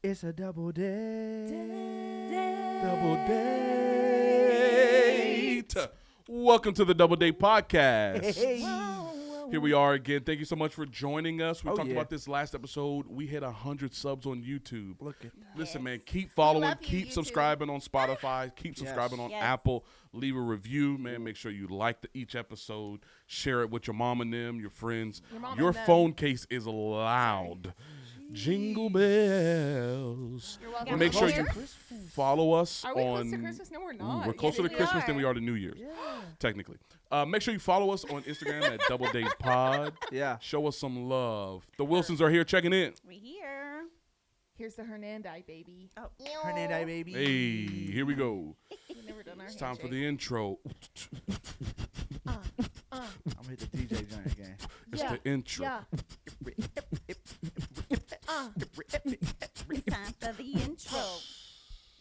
It's a double date. Double date. Welcome to the Double Date Podcast. Hey. Here we are again. Thank you so much for joining us. We Oh, talked yeah. about this last episode. We hit 100 subs on YouTube. Look at that. Listen, man, keep following, love you, keep YouTube. subscribing on Spotify, keep subscribing on Yes. Apple. Leave a review, man. Make sure you like each episode. Share it with your mom and them, your friends. Your them. phone case is loud. Jingle bells. You're welcome. And make sure Here? you follow us Are we on. close to Christmas? No, we're not. We're closer Yes, to we Christmas than are. we are to New Year's, Yeah. technically. Make sure you follow us on Instagram at Double Date Pod. Yeah. Show us some love. The Wilsons are here checking in. We here. Here's the Hernandez, baby. Oh, Hernandez, baby. Hey, here we go. We've never done our It's time for handshake. the intro. I'm gonna hit the DJ joint again. It's the intro. Yeah. it's time for the intro.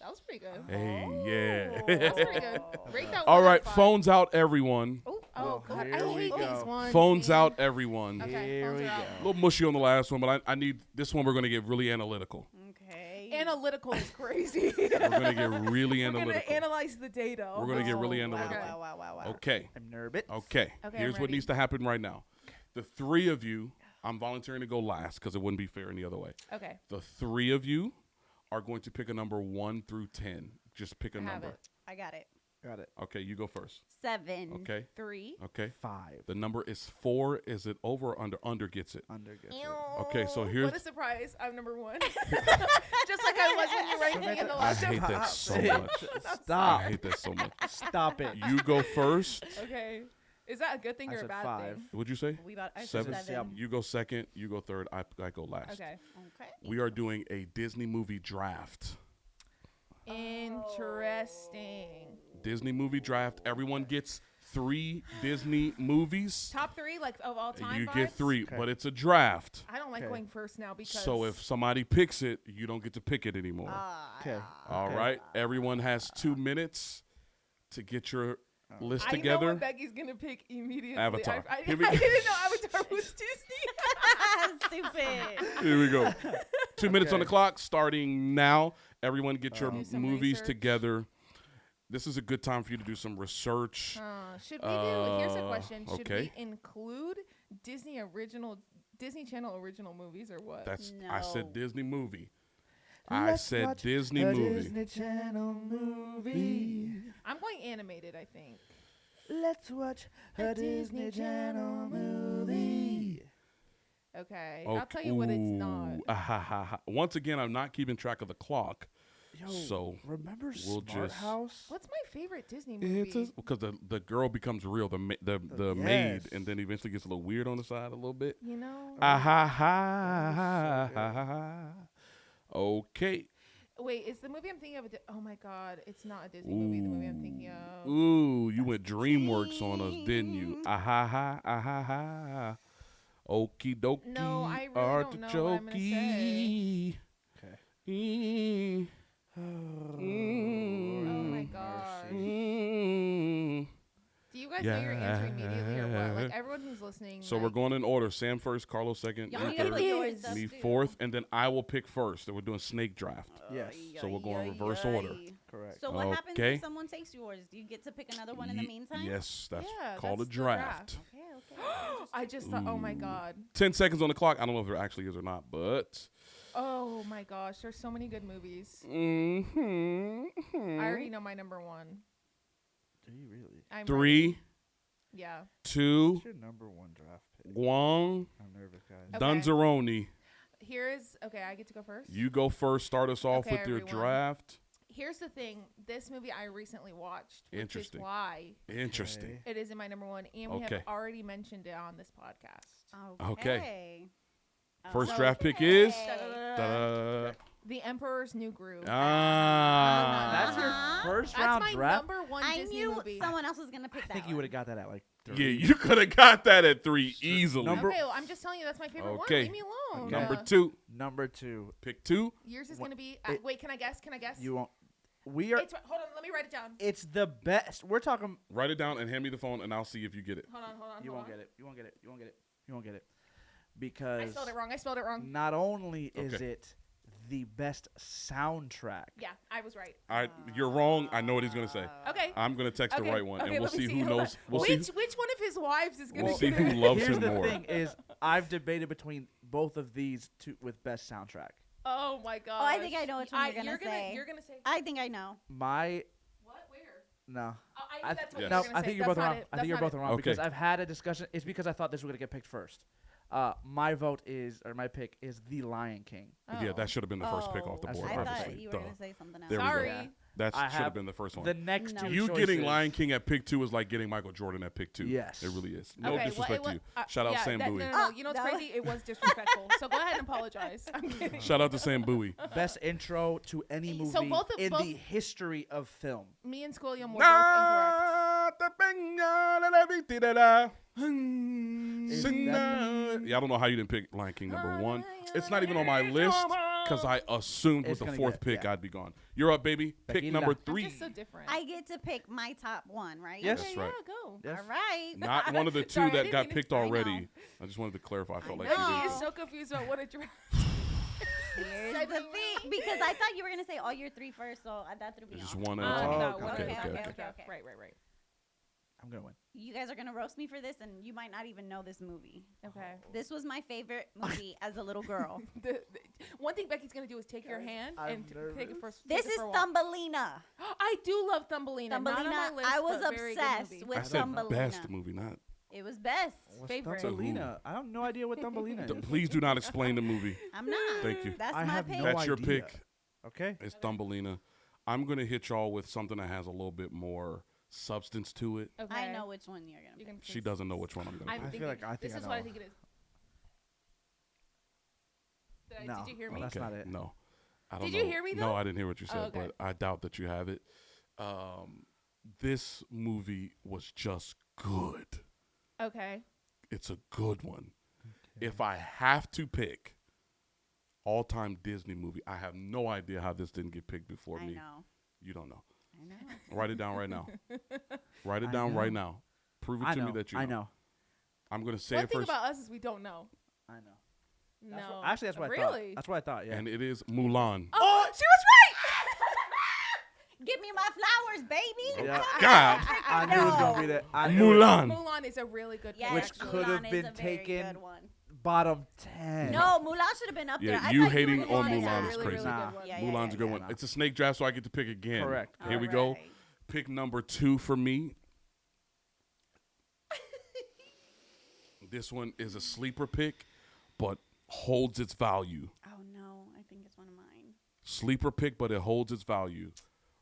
That was pretty good. Hey, That's yeah. pretty good. Rate that All one out right, of 5. phones out, everyone. Oh, Oh, God. here I we hate go. these ones. Phones man. out, everyone. Okay, Here phones we are out. go. A little mushy on the last one, but I need this one. We're going to get really analytical. Okay. Analytical is crazy. We're going to get really We're going to analytical. analyze the data. We're gonna get really Oh, analytical. okay. Wow. Okay. I'm nervous. Okay. Okay, Here's I'm what ready. needs to happen right now. The three of you, I'm volunteering to go last because it wouldn't be fair any other way. Okay. The three of you are going to pick a number 1 through 10. Just pick a I have number. it. I got it. Got it. Okay, you go first. 7. Okay. 3. Okay. 5. The number is 4. Is it over or under? Under gets it. Under gets it. Okay, so here's- What a surprise. I'm number 1. Just like I was when you ranked me in the I last hate episode. that so Stop. much. I Stop. hate that so much. Stop it. You go first. Okay. Is that a good thing I or a said bad 5. thing? What'd you say? I said 7. 7. You go second. You go third. I go last. Okay. Okay. We are doing a Disney movie draft. Interesting. Disney movie draft. Everyone gets 3 Disney movies. Top 3, like of all time. You get vibes? 3, Okay. but it's a draft. I don't like Okay. going first now because. So if somebody picks it, you don't get to pick it anymore. Okay. All okay. right. Everyone has 2 minutes to get your list I know together. what Becky's gonna pick immediately. Avatar. I Here we I go. didn't know Avatar was Disney. Stupid. Here we go. 2 minutes on the Okay. clock, starting now. Everyone get your Do some movies research. together. This is a good time for you to do some research. Should we do? Here's a question. Should okay. we include Disney Channel original movies or what? That's I said No. Disney movie. I Let's said watch Disney a movie. Disney Channel movie. I'm going animated. I think. Let's watch a Disney Channel movie. Okay. I'll tell you what it's not. Ooh, Once again, I'm not keeping track of the clock. Yo, So, remember we'll Smart just- House? What's my favorite Disney movie? Because the girl becomes real, the Yes. maid, and then eventually gets a little weird on the side a little bit. You know. Okay. Wait, is the movie I'm thinking of? Oh my God, it's not a Disney movie. The movie I'm thinking of. Ooh, you went DreamWorks on us, didn't you? Okie dokie. No, I really don't know what I'm gonna say. Okay. Oh my gosh. Do you guys know your answer immediately or what? Like everyone who's listening. So like, we're going in order. Sam first, Carlos second, Y'all you need to third, put yours up me too. fourth, and then I will pick first. And we're doing snake draft. Yes. So we're going reverse order. Correct. So what happens Okay. if someone takes yours? Do you get to pick another one in the meantime? Yes, that's Yeah, called that's a the draft. Okay. I just thought, oh my Ooh. God. 10 seconds on the clock. I don't know if there actually is or not, but. Oh my gosh, there's so many good movies. Mm-hmm. I already know my number 1. Do you really? I'm 3, ready. Yeah. 2, What's your number 1 draft pick? Guang, I'm nervous, guys. Okay. Dunzeroni. Here's, okay, I get to go first. You go first. Start us off Okay, with your everyone. draft. Here's the thing. This movie I recently watched, which is Interesting. why Interesting. it is in my number 1, and we Okay. have already mentioned it on this podcast. Okay. Oh, First So- draft pick is. Da-da-da-da. Da-da. The Emperor's New Groove. Ah. That's your first round That's my draft? number 1 I Disney knew movie. someone else was gonna pick I that. think you would have got that at like 3. Yeah, you could have got that at 3 easily. Number- Okay, well, I'm just telling you that's my favorite one. Okay. Leave me alone. Okay. Number 2. Number 2. Pick 2. Yours is What- going to be. it- Wait, can I guess? Can I guess? You won't. We are. Hold on. Let me write it down. It's the best. We're talking. Write it down and hand me the phone, and I'll see if you get it. Hold on. You won't get it. You won't get it. You won't get it. You won't get it. I Because spelled it wrong. not only is Okay. it the best soundtrack. Yeah, I was right. You're wrong. I know what he's gonna say. Okay. I'm gonna text the right one, Okay, and we'll let me see who Hold knows. on. We'll which see. which one of his wives is gonna We'll see get who it? loves Here's him the more. thing: is I've debated between both of these two with best soundtrack. Oh my god. Oh, I think I know which one you're gonna say. You're gonna say I think I know. My what? Where? no. Oh, I I knew that's what Yes. you were No, gonna I say. think you're That's both not wrong. it. I think you're That's both not wrong Okay. because I've had a discussion. It's because I thought this was gonna get picked first. My vote is, or my pick is The Lion King. it. Yeah, Oh. that should have been the first pick off the That's board. what I Obviously. thought you were Duh. gonna say something else. There we go. Sorry. Yeah. That I should have have been the first one. The next No. two You choices. getting Lion King at pick 2 is like getting Michael Jordan at pick 2. Yes. It really is. No Okay, disrespect to you. was- Shout out yeah, Sam that, Bowie. No, you know what's that crazy? It was disrespectful. So go ahead and apologize. I'm kidding. Shout out to Sam Bowie. Best intro to any movie So both of- in both- the history of film. Me and Squilliam were both Is Yeah, I don't know how you didn't pick Lion King number 1. It's not even on my list because I assumed It's with the gonna fourth get- pick yeah. I'd be gone. You're up, baby. Pick Tequila. number incorrect. 3. I'm just so different. I get to pick my top one, right? Yes. Okay, That's right. Yeah, go. Yes. All right. Not one of the 2 Sorry, I that didn't got mean to- picked I know. already. I just wanted to clarify. I felt like know. you He did. is so confused about what a draft. Here's Said the me. thing, because I thought you were gonna say all your 3 first, so that threw me It's off. just one at Oh, a time. no, okay, what a okay, draft, okay, what a okay. draft. Right. I'm gonna win. You guys are gonna roast me for this, and you might not even know this movie. Okay. This was my favorite movie as a little girl. The one thing Becky's gonna do is take your hand I'm and take it nervous. first. This is Thumbelina. I do love Thumbelina. Not on my Thumbelina. list, I was but very good obsessed movie. with I said Thumbelina. best movie, not. It was best. What's Favorite. Thumbelina? I have no idea what Thumbelina is. Please do not explain the movie. I'm not. Thank you. That's I my have pick. no That's your idea. pick. Okay. It's Thumbelina. I'm gonna hit y'all with something that has a little bit more substance to it. Okay. I know which one you're gonna You pick. can She fix- doesn't know which one I'm gonna I'm pick. I thinking, feel like I think this I is what I know. think it is. No, Did you hear me? that's not it. No. I don't Did know. you hear me, No, though? I didn't hear what you said, Oh, okay. but I doubt that you have it. This movie was just good. Okay. It's a good one. If I have to pick all-time Disney movie, I have no idea how this didn't get picked before I me. know. You don't know. I know. Write it down right now. Write it I down know. right now. Prove it I to know. me that you know. I know. I'm gonna say One it thing first, about us is we don't know. I know. No. That's what- actually, that's what I really? thought. That's what I thought. Yeah. and it is Mulan. Oh, she was Give me my flowers, baby. Yeah. God. I knew it was gonna be that. I knew it. Mulan. right. Mulan is a really good Yes, Which pick. could have Mulan is been a very taken good one. Bottom 10. No, Mulan should have been up Yeah, there. I you thought hating were on gonna say Mulan that. is really, crazy. really Nah. good one. Yeah, Mulan's a good one. yeah. It's a snake draft, so I get to pick again. Correct. Here we go. Alright. Pick number 2 for me. This one is a sleeper pick, but holds its value. Oh no, I think it's one of mine. Sleeper pick, but it holds its value.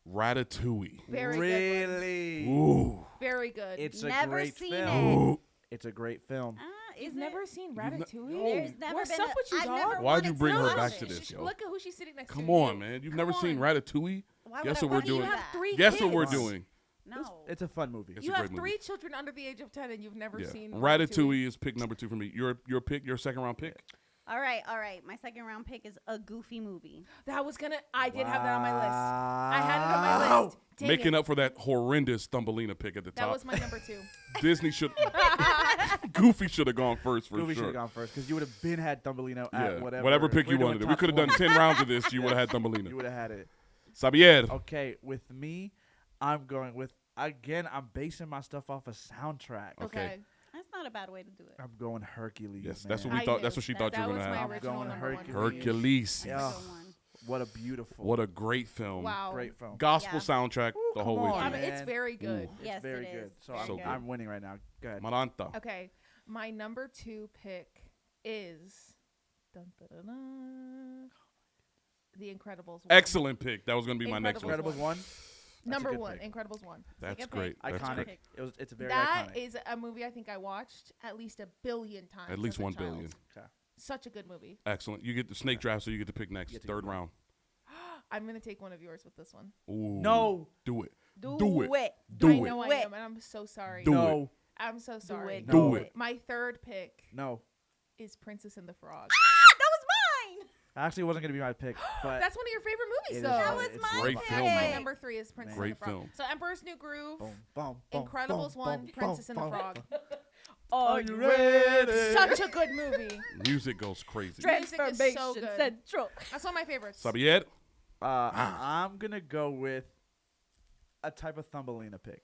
Ratatouille. Very good. Really? Ooh. Very good. It's a Never great seen film. it. Ooh. It's a great film. You've Is never it? seen You've ne- Ratatouille? There's never What's been. up with you, I've dog? never Why'd wanted you to bring her watch back it. to this, yo? Look at who she's sitting next to. Come you. on, man. You've Come never seen on. Ratatouille? Why Guess would what I we're watch doing. You have that? 3 Guess kids. what we're Kids. doing. No. It's a fun movie. It's You a have great 3 movie. children under the age of 10 and you've never Yeah. seen Ratatouille is pick number 2 for me. Your pick, your second round pick? All right. My second round pick is a Goofy movie. That was gonna. I did have that on my list. I had it on my list. Dang Making it. up for that horrendous Thumbelina pick at the That top. was my number 2. Disney should Goofy should have gone first for Goofy should sure. have gone first because you would have been had Thumbelina Yeah. at Whatever pick you We're wanted. doing We top could have done 20. 10 rounds of this. You would have had Thumbelina. You would have had it. Xavier. Okay, with me, I'm going with again. I'm basing my stuff off a soundtrack. Okay. That's not a bad way to do it. I'm going Hercules. Yes, man. that's what we I thought. knew. That's what she thought you That were was gonna my have. original going number 1. Hercules. Hercules. That's a Yeah. good one. What a beautiful. What a great film. Wow. great film. Gospel Yeah. soundtrack the whole way come on, through. man. It's very good. Ooh. It's Yes, very it good. is. So, Very I'm, good. I'm winning right now. Go ahead. Maranta. Okay. My number 2 pick is dun, dun, dun, dun, The Incredibles 1. Excellent pick. That was gonna be my next one. Incredibles 1. Number good 1, pick. Incredibles 1. That's Second great. pick. That's Iconic. great. It's very That iconic. is a movie I think I watched at least 1 billion times. At least as a 1 child. billion. Okay. Such a good movie. Excellent. You get the snake draft, so you get to pick next. You get to Third go. round. I'm gonna take one of yours with this one. Ooh. No. Do it. Do Do it. it. Do I it. know I Do it. am, and I'm so sorry. Do no. I'm so sorry. it. Do No. it. My third pick No. is Princess and the Frog. That was mine. Actually, it wasn't gonna be my pick, but That's one of your favorite it movies, is though. That one- was it's my Great one of film, That's my though. number 3 is Princess Great and the Frog. film. So Emperor's New Groove, Boom, boom, boom, Incredibles boom, 1, boom, Princess and the boom, Frog. boom. Are you ready? Such a good movie. Music goes crazy. Music is so Transformation good. Central. That's one of my favorites. Sabiet? I'm gonna go with a type of Thumbelina pick.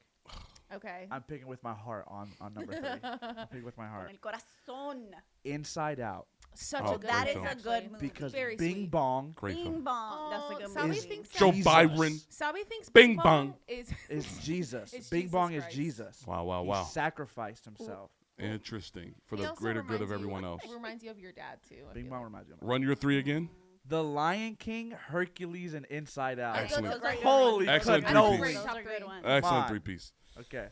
Okay. I'm picking with my heart on number 3. I'm picking with my Con heart. el corazón. Inside Out, Such Oh, a good That great is film. a actually. good movie. because Very Bing sweet. Bong Great Bing film. Bong. That's a good Sabi movie. thinks Joe Jesus. Byron. Sabi thinks Bing Bing Bong. Bong is is Jesus. It's Bing Jesus Bong is Christ. Jesus. Wow, wow, He wow. sacrificed himself. Interesting. For He the also greater good of reminds you- everyone else. Reminds you of your dad too. I Bing feel Bong like. reminds you of me. Run your 3 again. The Lion King, Hercules, and Inside Out. Excellent. Those are good Holy ones. Excellent cannoli. three-piece. Those Top are good three. ones. Excellent on. 3-piece. Okay.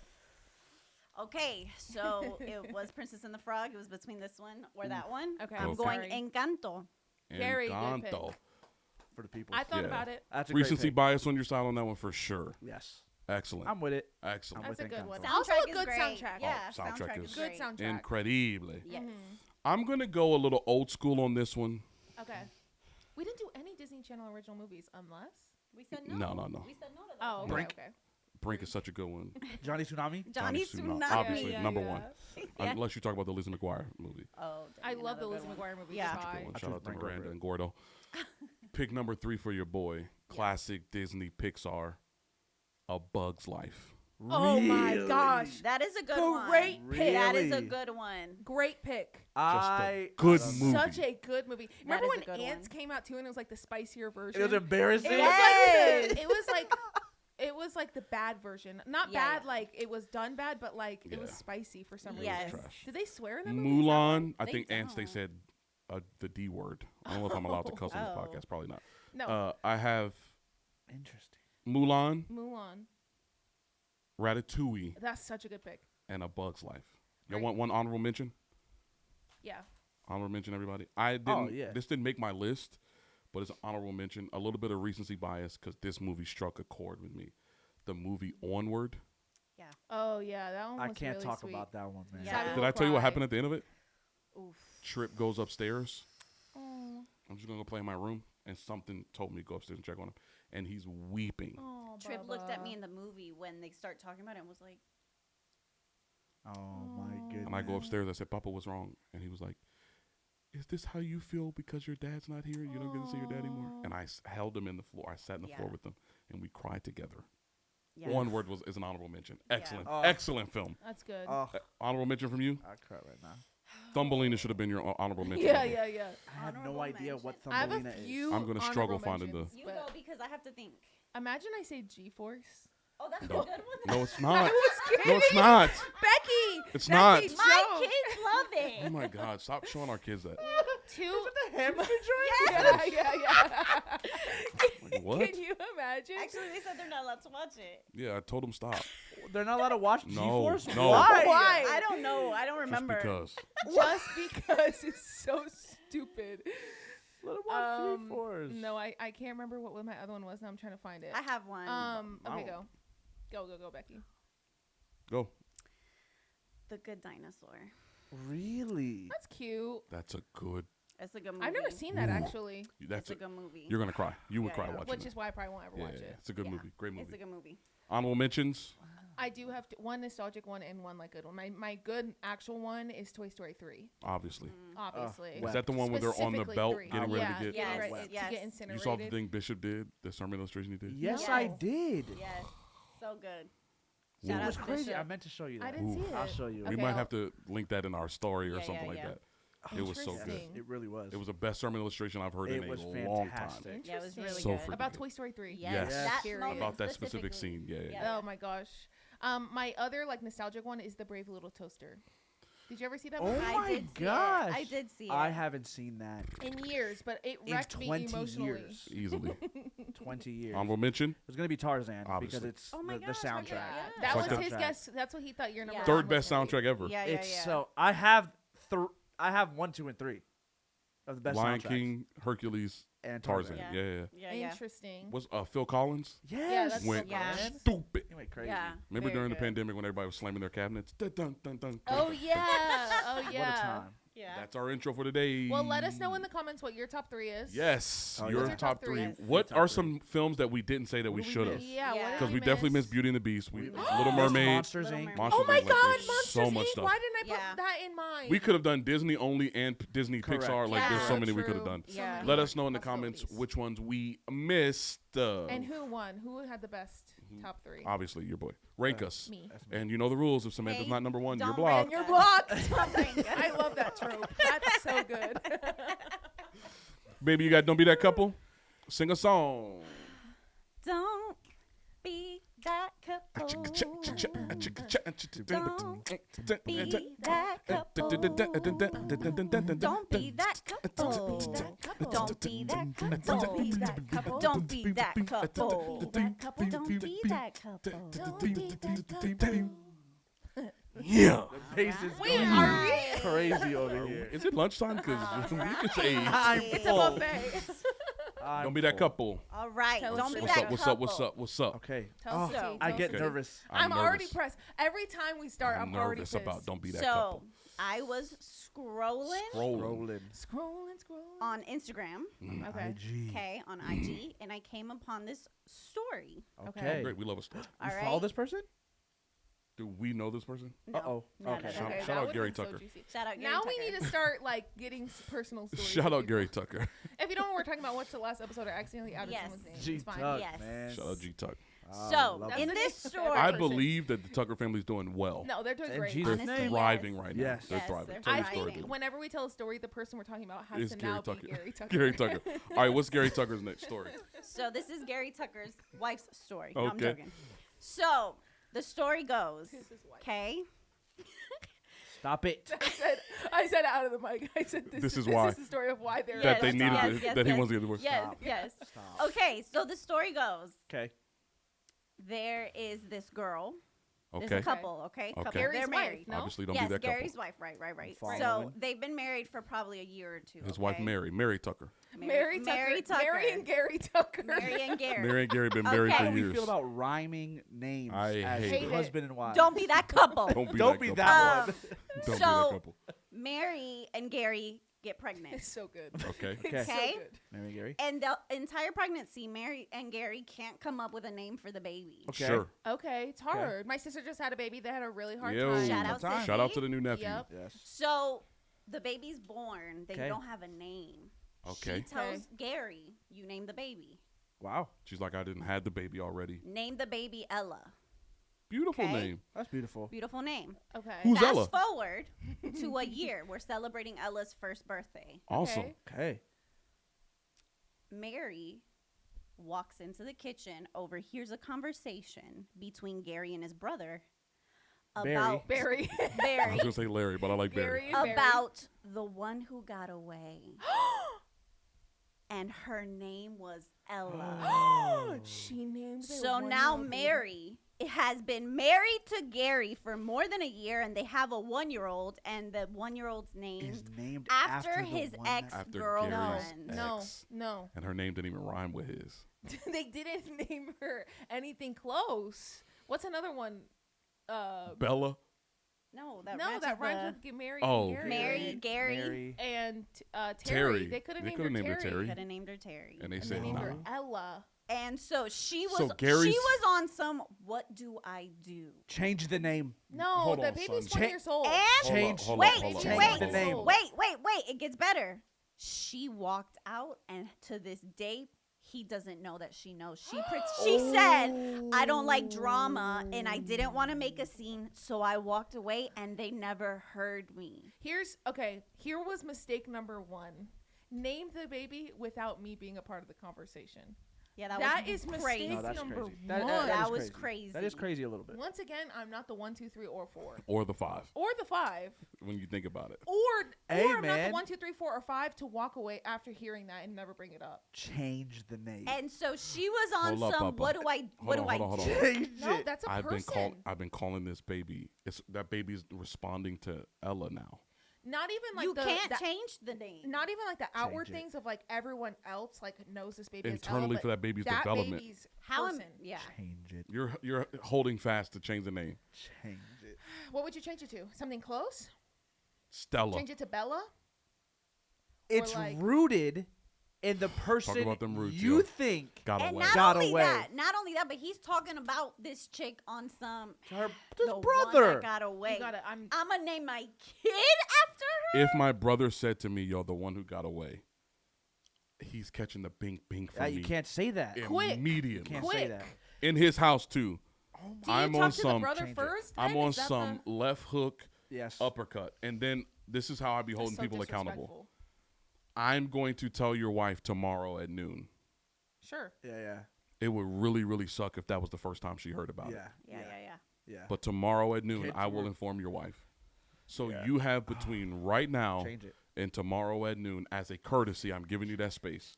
Okay, so it was Princess and the Frog. It was between this one or that one. Okay, I'm Okay. going sorry. Encanto. Very good Encanto. pick. For the people. I thought Yeah. about it. That's a Recency great pick. bias on your side on that one for sure. Yes. Excellent. I'm with it. Excellent. I'm That's a with good Encanto. one. Soundtrack Also a is good great. soundtrack. Yeah, Oh, soundtrack is Good great. soundtrack. Incredible. Yes. Mhm. I'm going to go a little old school on this one. Okay. We didn't do any Disney Channel original movies unless. We said no. No. We said no to that. Oh, okay. Brink. Okay. Brink is such a good one. Johnny Tsunami. Johnny Tsunami. Tsunami. Obviously, Yeah, number yeah. one. Yeah. Unless you talk about the Lizzie McGuire movie. Oh, I dang, love the another Lizzie good one. McGuire movie. Yeah. Good Goodbye. one. I Shout chose out to Brink over Miranda it. and Gordo. Pick number 3 for your boy. Classic Disney Pixar. A Bug's Life. Oh my Really? gosh. That is a good one. Great pick. That is a Really? good one. Great pick. Just a I good love movie. Such a good movie. Remember is when a good Ants one. came out too, and it was like the spicier version. It was embarrassing. It was Yes. like it was like it was like the bad version. Not Yeah, bad yeah. like it was done bad, but like it was Yeah. spicy for some Yes. reason. Trash. Did they swear in that movie? Is that Mulan, I They think Ants, they don't. said the D word. I don't know if I'm allowed to cuss on this Oh. podcast. Probably not. why? No. I have Interesting. Mulan, Mulan. Ratatouille, That's such a good pick. and A Bug's Life. Y'all Great. want one honorable mention? Yeah. Honorable mention, everybody. I didn't. Oh, yeah. This didn't make my list, but it's an honorable mention. A little bit of recency bias because this movie struck a chord with me. The movie Onward. Oh yeah, that one was I can't really talk sweet. about that one, man. Yeah. Sabi Did will I tell you what cry. happened at the end of it? Oof. Trip goes upstairs. Oh, I'm just gonna go play in my room, and something told me to go upstairs and check on him, and he's weeping. oh Trip looked at me Bubba. in the movie when they start talking about it and was like, Oh my goodness. And I go upstairs. I said, "Papa, what's wrong?" And he was like, "Is this how you feel because your dad's not here? You don't get to see your dad anymore?" And I held him in the floor. I sat in the floor Yeah. with him, and we cried together. yeah. Onward is an honorable mention. Excellent, Oh. excellent film. That's good. Oh, Honorable mention from you. I cry right now. Thumbelina should have been your honorable mention. yeah, I think. yeah. I have no Honorable idea what mention. I have Thumbelina a is. few. I'm gonna struggle honorable finding mentions, You but go because I have to think. Imagine I say G-Force. Oh, that's No. a good one. No, it's not. was No, it's not. Becky. It's that's not. a My joke. kids love Oh it. my God! Stop showing our kids that. Two. hamster Yeah, yeah. Like, what? Can you imagine? Actually, they said they're not allowed to watch it. Yeah, I told them stop. They're not allowed to watch No, G-Force? no. Why? Why? I don't know. I don't remember. Just because. Just because it's so stupid. Let them watch G-Force. No, I can't remember what my other one was. Now I'm trying to find it. I have one. Okay, Wow. go, Becky. Go. The Good Dinosaur. Really? That's cute. That's a good. It's a good movie. I've never seen that Ooh. actually, That's It's a good movie. You're gonna cry. You would Yeah, cry yeah. watching which it. is why I probably won't ever watch it. It's a good Yeah. movie. Great movie. It's a good movie. Honorable mentions. I do have one nostalgic one and one like good one. My good actual one is Toy Story 3, Obviously. obviously. Well, Is that the one where they're on the Specifically belt 3. getting ready Yeah. to get? Yes, Right, wet. to yes. get You incinerated. saw the thing Bishop did, the sermon illustration he did? Yes, No. I did. Yes. So good. Ooh. Shout It out was to crazy. Bishop. I meant to show you that. I didn't see it. I'll show you. We Okay, might I'll- have to link that in our story or Yeah, something yeah, like yeah. that. It was so good. Interesting. It really was. It was the best sermon illustration I've heard It in was a long time. fantastic. Yeah, it was really Interesting. So good. freaking About good. Toy Story 3. Yes. Yes. That Period. moment About that specific specifically. scene. Yeah. Oh my gosh. My other like nostalgic one is The Brave Little Toaster. Did you ever see that Oh movie? my I did see gosh. it. I did see it. I haven't seen that In years, but it in wrecked me 20 emotionally. years. Easily. 20 years. Honorable mention. It's gonna be Tarzan Obviously. because it's Oh my the gosh, soundtrack. Yeah. Yeah. That It's was like his the- guess. That's what he thought your number Yeah. one Third was best gonna be. soundtrack ever. Yeah, It's yeah. so I have I have 1, 2, and 3 of the best Lion soundtracks. King, Hercules, And Tarzan. Yeah. Yeah. Yeah. Interesting. Was Phil Collins Yes. that's went so good. stupid. He went crazy. Yeah. Remember Very during the good. pandemic when everybody was slamming their cabinets? Dun, dun, dun, dun, Oh dun. yeah. Oh What a yeah. time. Yeah. That's our intro for today. Well, let us know in the comments what your top 3 is. Yes, Oh, your yeah. top three. Yes. What Top are three. some films that we didn't say that we What did we should have? miss? Yeah. Yeah. What did Because we definitely missed Beauty and the Beast. We We Little missed Mermaid. Monsters Little Inc. Mermaid. Monsters Oh my Inc. Like, God, there's Monsters so much Inc. stuff. Why didn't I Yeah. put that in mind? We could have done Disney only and Disney Correct. Pixar. Like there's so Yeah. many we could have True. done. Yeah. Let us know in the Possibilities. comments which ones we missed. And who won? Who had the best top 3? Obviously, your boy. Rank us. Me. That's me. And you know the rules. If Samantha's Hey, not number one, you're don't blocked. rank You're us. blocked. Don't rank us. I love that trope. That's so good. Baby, you got Don't Be That Couple? Sing a song. Don't be that couple. Don't be that couple. Don't be that couple. Don't be that couple. Don't be that couple. Don't be that couple. Yeah. The pace is Wait, going are we? crazy over here. Is it lunchtime? Because we can say, I'm It's a full. buffet. I'm Don't be that full. couple. All right. Tell us Don't be What's that up? What's couple. up? What's up? What's up? Okay. Tell us Oh, the tea, I tell get us the tea. nervous. I'm already nervous. pressed. Every time we start, I'm already nervous pissed. about Don't Be That So Couple. I was scrolling Rolling. Scrolling. on Instagram, Okay. IG. okay, on IG, and I came upon this story. Okay. Great. We love a story. All You right. follow this person? Do we know this person? No, Uh-oh. not Okay. at Shout- all. Okay, shout that out would've Gary been so Tucker. juicy. Shout out Gary Now we Tucker. need to start like getting personal stories. Shout from out people. Gary Tucker. If you don't know what we're talking about, watch the last episode. I accidentally outed Yes. someone's name. G It's fine. Tuck, Yes. man. Shout out G Tuck. Oh, So, love That's in the this name. story, I person. believe that the Tucker family's doing well. No, they're doing In great. Jesus' They're Honestly, thriving yes. right now. Yes. They're Yes, thriving. they're Tell your I story, think dude. whenever we tell a story, the person we're talking about has It's to Gary now Tucker. be Gary Tucker. Gary Tucker. All right, what's Gary Tucker's next story? so this is Gary Tucker's wife's story. No, I'm Okay. joking. So the story goes, This is why. okay, Stop it. I said it out of the mic. I said This is why. This is the story of why they're That they Yes, needed. yes, it, yes, that he yes. wants to get divorced. yes, Stop. yes. Stop. Okay, so the story goes, Okay. there is this girl, there's Okay. a couple, okay? Okay. Couple. Gary's They're wife, married. no? Obviously, don't yes, be that Gary's couple. wife, right. I'm So following. they've been married for probably a year or two. His wife, okay? Mary Tucker. Mary Tucker. Mary Tucker. Mary and Gary Tucker. Mary and Gary. Mary and Gary been married Okay. How for do we years. feel about rhyming names I as hate it. husband and wife? Don't be that couple. Don't be Don't that be couple. that one. Don't be that So- couple. Mary and Gary get pregnant. It's so good. Okay. It's so Okay. good. Mary and Gary. And the entire pregnancy, Mary and Gary can't come up with a name for the baby. Okay. Sure. Okay, it's hard. My sister just had a baby. They had a really hard Yo. time. Shout out, Time. Shout out Sissy. to the new nephew. Yep. Yes. So the baby's born. They Okay. don't have a name. Okay. She tells Gary, you name the baby. Wow. She's like, I didn't have the baby already. Name the baby Ella. Beautiful Okay. name. That's beautiful. Beautiful name. Okay. Who's Fast Ella? forward to a year. We're celebrating Ella's first birthday. Awesome. Okay. Okay. Mary walks into the kitchen, overhears a conversation between Gary and his brother Barry. about Barry. I Barry, was gonna say Larry, but I like Barry. Barry and Barry. about the one who got away. And her name was Ella. She named their So now 1-year-old baby. Mary has been married to Gary for more than a year, and they have a 1-year-old, and the 1-year-old's named Is named after the his one that- After ex-girlfriend. Gary's No, ex. no. And her name didn't even rhyme with his. They didn't name her anything close. What's another one? Bella. No, That that that rhymes rhymes with Mary Oh. and Gary. Mary, Gary. Mary. And Terry. Terry. They could have They named, coulda named her her Terry. Terry. Could have named her Terry. And they And they said named no. her Ella. And so she was So Gary's- she was on some what do I do? Change the name. No, Hold the on, baby's son. 1 years old. And Change. Hold on, wait, hold on, Change hold on, the hold on. name. wait, it gets better. She walked out, and to this day he doesn't know that she knows. She said, I don't like drama and I didn't want to make a scene, so I walked away and they never heard me. Here was mistake number 1. Name the baby without me being a part of the conversation. Yeah, That was is crazy. mistake No, that's number crazy. 1. That is was crazy. That is crazy a little bit. Once again, I'm not the 1, 2, 3, or 4. Or the 5, Or the 5. when you think about it. Or Hey, I'm not man. the 1, 2, 3, 4, or 5 to walk away after hearing that and never bring it up. Change the name. And so she was on Hold up, some Papa. what do I Hold on, do? hold on. Change No, it. that's a I've person. been calling this baby. That baby's responding to Ella now. Not even like You the, can't the- change the name. Not even like the outward it. things of like everyone else like knows this baby is Internally Ella, for but that baby's that development. baby's How am person. yeah. Change it. You're holding fast to change the name. Change it. What would you change it to? Something close? Stella. Change it to Bella. It's like- rooted in the person about them roots, you yo. think Got And away. not Got only away. that, but he's talking about this chick on some her the his one brother. that got away. You gotta. I'm. I'm gonna name my kid after her. If my brother said to me, yo, the one who got away, he's catching the bink bink from You me can't say that. Quick. immediately. Can't Quick. say that. In his house, too. Do you I'm talk on to the some. brother Change it. first? I'm then? on Is that some the- left hook Yes. uppercut. And then this is how I be that's holding so people accountable. disrespectful. I'm going to tell your wife tomorrow at noon. Sure. Yeah. It would really, really suck if that was the first time she heard about it. Yeah. Yeah. But tomorrow at noon, Kids I will were- inform your wife. So Yeah. you have between right now Change it. and tomorrow at noon, as a courtesy, I'm giving you that space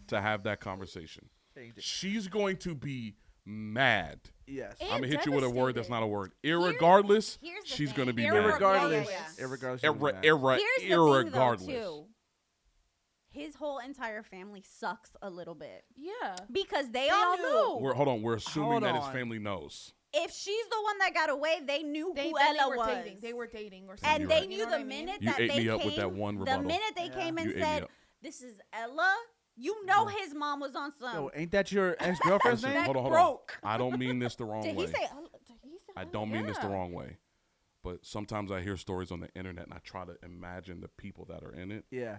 to have that conversation. Change it. She's going to be mad. Yes. And I'm gonna hit you with a word that's devastated. not a word. Irregardless, here's the she's thing. gonna be Irregardless. mad. Irregardless. Yeah. Irregardless. Here's the thing, though, Irregardless. too. His whole entire family sucks a little bit Yeah. because they They all all knew. know. We're assuming Hold that his on. family knows. If she's the one that got away, they knew They, who then Ella they were was. dating. They were dating or something. And You're they right. knew You know the what I mean? minute You that ate they me up came, with that one the rebuttal. minute they Yeah. came and You ate me said, up. "This is Ella," you know his mom was on some. Yo, ain't that your ex-girlfriend's Listen, name? hold on. broke. I don't mean this the wrong Did way. he say Ella? Did he say I Ella? don't mean this the Yeah. wrong way. But sometimes I hear stories on the internet and I try to imagine the people that are in it. Yeah.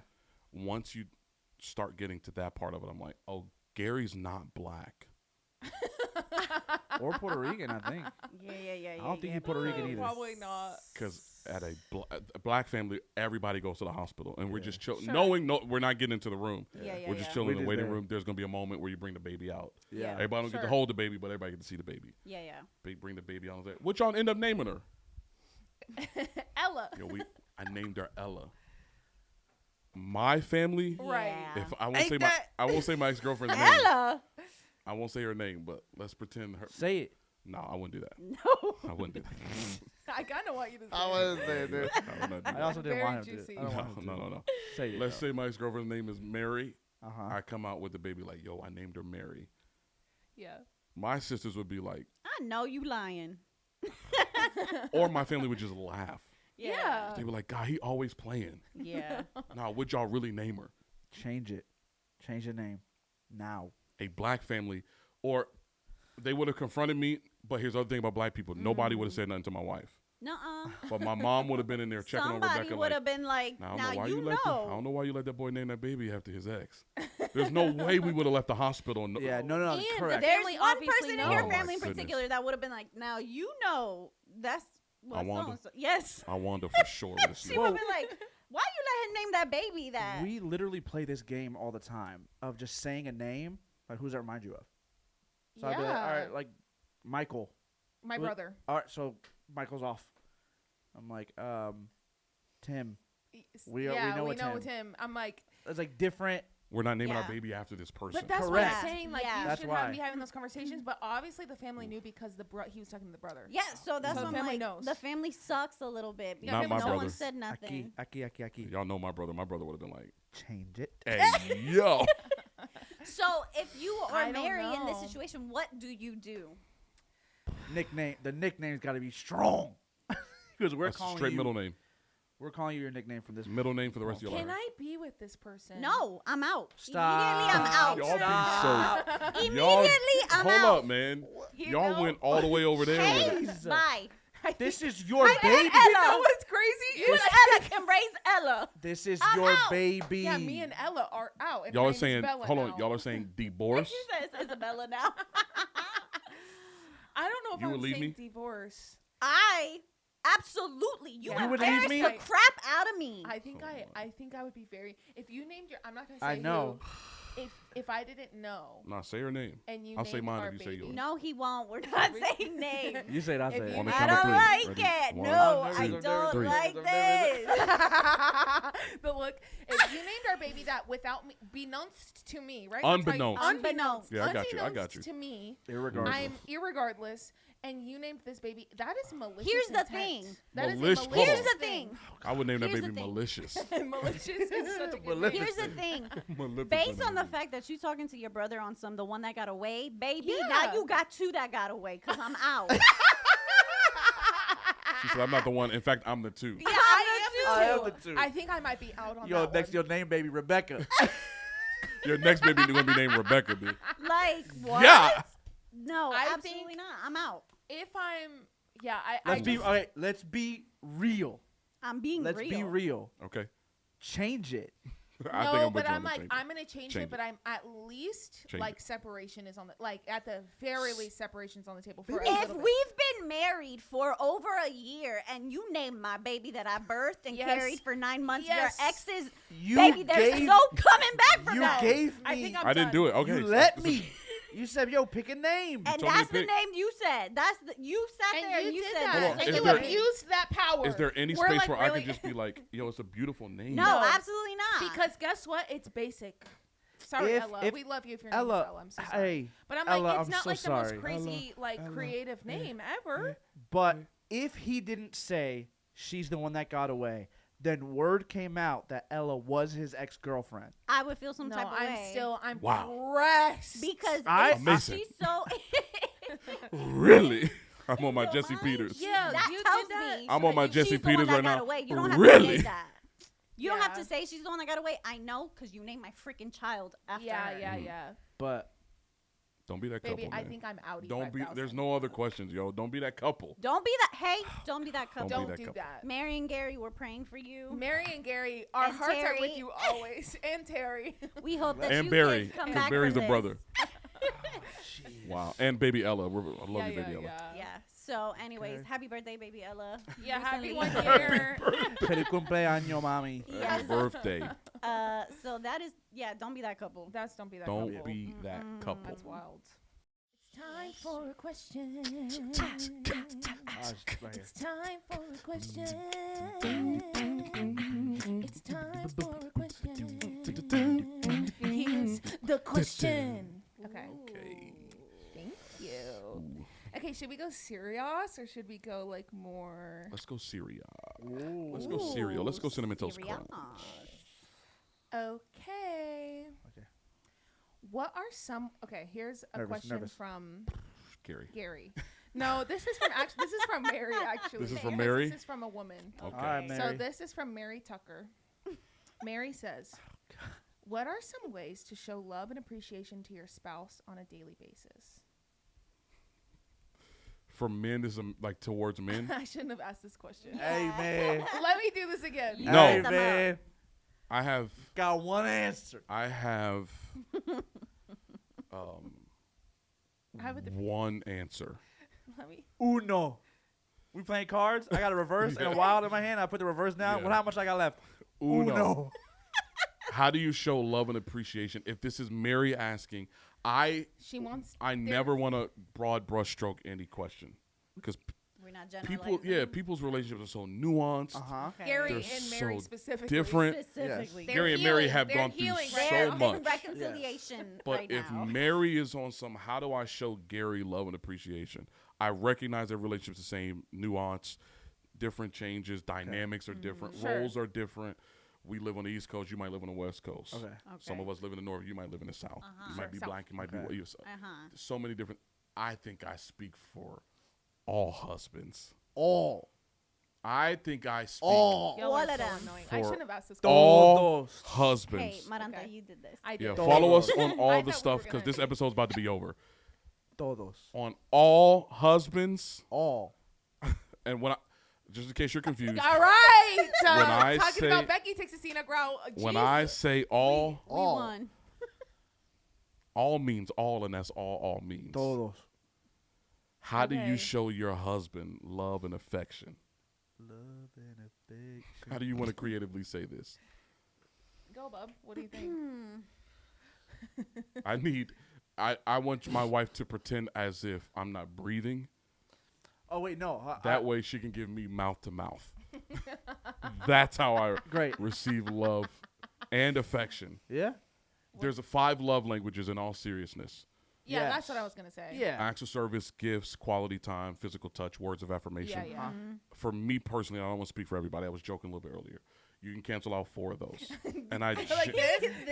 Once you start getting to that part of it, I'm like, oh, Gary's not black. Or Puerto Rican, I think. Yeah. I don't think he's Puerto Rican either. Probably not. Because at a black family, everybody goes to the hospital. And we're just chill, Sure. knowing we're not getting into the room. Yeah. We're just chilling We in the just waiting there. room. There's going to be a moment where you bring the baby out. Yeah. Everybody don't get to Sure. hold the baby, but everybody get to see the baby. Yeah. Bring the baby out. There. What y'all end up naming her? Ella. Yo, I named her Ella. My family, Right. Yeah. if I won't Ain't say that- I won't say my ex-girlfriend's name. Ella. I won't say her name, but let's pretend her. Say it. No, I wouldn't do that. No. I wouldn't do that. I kind of want you to say I wouldn't say that. I would not do I that. also didn't Very want him to. juicy. I don't want him to. No. Say it. Let's say my ex-girlfriend's name is Mary. Uh-huh. I come out with the baby like, yo, I named her Mary. Yeah. My sisters would be like, I know you lying. or my family would just laugh. Yeah. They were like, God, he always playing. Yeah. Nah, would y'all really name her? Change it. Change the name. Now. A black family, or they would have confronted me. But here's the other thing about black people: nobody would have said nothing to my wife. Nuh-uh. But my mom would have been in there checking on Somebody Rebecca. would Like, have been like, "Nah, I don't now know why you let I know. don't know why you let that boy name that baby after his ex. There's no way we would have left the hospital. No, Yeah. No. And Correct. the There's family one obviously person in knows. your Oh, family in my particular that would have been like, now you know that's what Wanda? so-and-so. Yes. I Wanda for sure would have She seen. would have been like, why you let him name that baby that? We literally play this game all the time of just saying a name. Like, who's that remind you of? So I'd be like, all right, like Michael. My What- brother. All right, so Michael's off. I'm like, Tim. We yeah, know we it's know him. it's him. I'm like, It's like different. We're not naming our Yeah. baby after this person. but that's Correct. what I'm saying. Like, Yeah. you That's should why. be having those conversations. But obviously, the family knew because he was talking to the brother. Yeah, so that's So what the I'm family like. knows. The family sucks a little bit because Not my no brother. one said nothing. Aki. Y'all know my brother. My brother would have been like, Change it. "Hey, yo." So if you I are don't Mary in this know. situation, what do you do? Nickname. The nickname's got to be strong. Because we're That's a calling straight you. middle name. We're calling you your nickname from this. Middle name for the rest of your Can life. I be with this person? No, I'm out. Stop. Immediately, I'm out. Y'all be so. Immediately, I'm Hold out. up, man. You Y'all know? went all the way over there. Hey, With it. Jeez. bye. This is your I baby. Ella. You know what's crazy? You and Ella can raise Ella. This is I'm your out. baby. Yeah, me and Ella are out. And Y'all her are name is saying, Bella hold on. now. Y'all are saying divorce. She says Isabella now. I don't know if You I would would leave say me? divorce. I absolutely. You Yeah. You would embarrassed leave the me? crap out of me. I think Oh I think I would be very. If you named your, I'm not gonna say I know. who. If I didn't know Nah, say her name. and you I'll say named mine our if you say baby, yours. No, he won't. We're not saying names. You say it, I say If it. you- On the I count of don't three. like Ready? it. One, No, I'm I nervous, don't three. like I'm this. but look, if you named our baby that without me, beknownst to me, right? Unbeknownst. Unbeknownst. Yeah, I got you. I got you. To me, Irregardless. I'm irregardless, and you named this baby. That is malicious. Here's the intent. thing. That is a Malicious- malicious. Here's the thing. I would name that Here's the baby thing. malicious. malicious is such a good Malicious. name. Here's the thing. Maleficent Based on the baby. fact that you talking to your brother on the one that got away, baby, Yeah. now you got two that got away because I'm out. She said, I'm not the one. In fact, I'm the two. Yeah, I'm the I am the two. I think I might be out on Yo, that next one. your name, baby, Rebecca. Your next baby is gonna be named Rebecca, B. Like what? Yeah. No, I absolutely think- not. I'm out. If I'm, yeah, Let's be real. I'm being Let's real. be real. Okay. Change it. I think No, I'm but with you I'm on like, the I'm gonna change it, but I'm at least Change like it. separation is on the like at the very least separation's on the table for a If little bit. we've been married for over a year and you named my baby that I birthed and Yes. carried for 9 months, Yes. your ex's You baby, there's gave, no coming back from you that. gave me. I think I'm I didn't do it. Okay. You let me. You said, yo, pick a name. And told me that's to the pick. name you said. That's the you sat there and you did said that. Hold on, And is you there- abused that power. Is there any We're space like, where I really? can just be like, yo, it's a beautiful name? No, No. absolutely not. Because guess what? It's basic. Sorry, If- Ella. if- We love you if your name is Ella, Ella. I'm so sorry. hey, But I'm Ella, like, it's I'm not so like the most sorry. crazy, like Ella, creative name ever. but if he didn't say she's the one that got away, then word came out that Ella was his ex-girlfriend. I would feel some No, type of way. I'm Wow. pressed. because Amazing. she's so Really? I'm on my Your Jesse mind? Peters. Yeah, that you tells did that. me I'm on my she's Jesse the one Peters that right got now. away. You don't have Really? to say that. You don't have Yeah. to say she's the one that got away. I know because you named my freaking child after Yeah, her. yeah, Mhm. yeah. But Don't be that couple, Baby, man. I think I'm outie. Don't be. 5,000. There's no other questions, yo. Don't be that couple. Don't be that. Hey, don't be that couple. Don't be Don't that do couple. that. Mary and Gary, we're praying for you. Mary and Gary, our And hearts are with Terry. you always. And Terry. We hope that And you Barry, kids come 'cause back Barry's from the this. brother. Wow. And baby Ella. I love yeah, you, baby yeah, Ella. yeah. Yeah. So, anyways, Okay. happy birthday, baby Ella. Yeah, happy Recently- 1 year. feliz cumpleaños, mami. Yes. Birthday. So that is, yeah, don't be that couple. Don't be that Don't couple. be that Mm-mm. couple. That's wild. It's time for a question. Oh, it's right here. It's time for a question. It's time for a question. Here's the question. Okay. Okay. Thank you. Okay, should we go serious or should we go like more? Let's go Syria. Ooh. Let's go cereal. Let's go Cinnamon Toast Serious. Crunch. Okay. Okay. What are some? Okay, here's a Nervous, question nervous. from Gary. Gary. No, this is from this is from Mary actually. This is from Because Mary? This is from a woman. Okay. All right, So Mary. this is from Mary Tucker. Mary says, "What are some ways to show love and appreciation to your spouse on a daily basis?" For men, is like towards men. I shouldn't have asked this question. Hey, man. Let me do this again. No. Hey, Them man. I have. Got one answer. I have. I have a different. One answer. Let me. Uno. We playing cards. I got a reverse and a wild in my hand. I put the reverse down. Yeah. What? How much I got left? Uno. How do you show love and appreciation? If this is Mary asking, I She wants. never want to broad brushstroke any question because We're not people, generalizing. people's relationships are so nuanced. Uh huh. Okay. Gary They're and Mary so specifically. different. Specifically. They're Gary and Mary healing. have They're gone through healing so right They're now. much. in reconciliation But right if now. Mary is on some, how do I show Gary love and appreciation? I recognize their relationships the same, nuance, different changes, dynamics are different, Sure. roles are different. We live on the East Coast. You might live on the West Coast. Okay. Some of us live in the North. You might live in the South. You might Sure. be South. black. You might Okay. be white. Uh-huh. So many different. I think I speak for all husbands. All. I think I speak All. Y'all All are of so them. annoying. I For shouldn't have asked this all Todos. husbands. Hey, Maranta, Okay. you did this. I Yeah, did. follow us on I all thought the we stuff were because gonna- this episode's about to be over. Todos. On all husbands, All. and when I, just in case you're confused, All right. When I talking say- about Becky takes a scene growl. when I say all, We All. won. all means all, and that's all means. Todos. How do you Okay. show your husband love and affection? Love and affection. How do you want to creatively say this? Go, bub. What do you think? I want my wife to pretend as if I'm not breathing. Oh wait, no. That way she can give me mouth to mouth. That's how I Great. receive love and affection. Yeah. There's 5 love languages in all seriousness. Yeah, Yes. that's what I was gonna say. Yeah. Acts of service, gifts, quality time, physical touch, words of affirmation. Yeah, yeah. For me personally, I don't want to speak for everybody. I was joking a little bit earlier. You can cancel out 4 of those. And I Like gen- this. This like is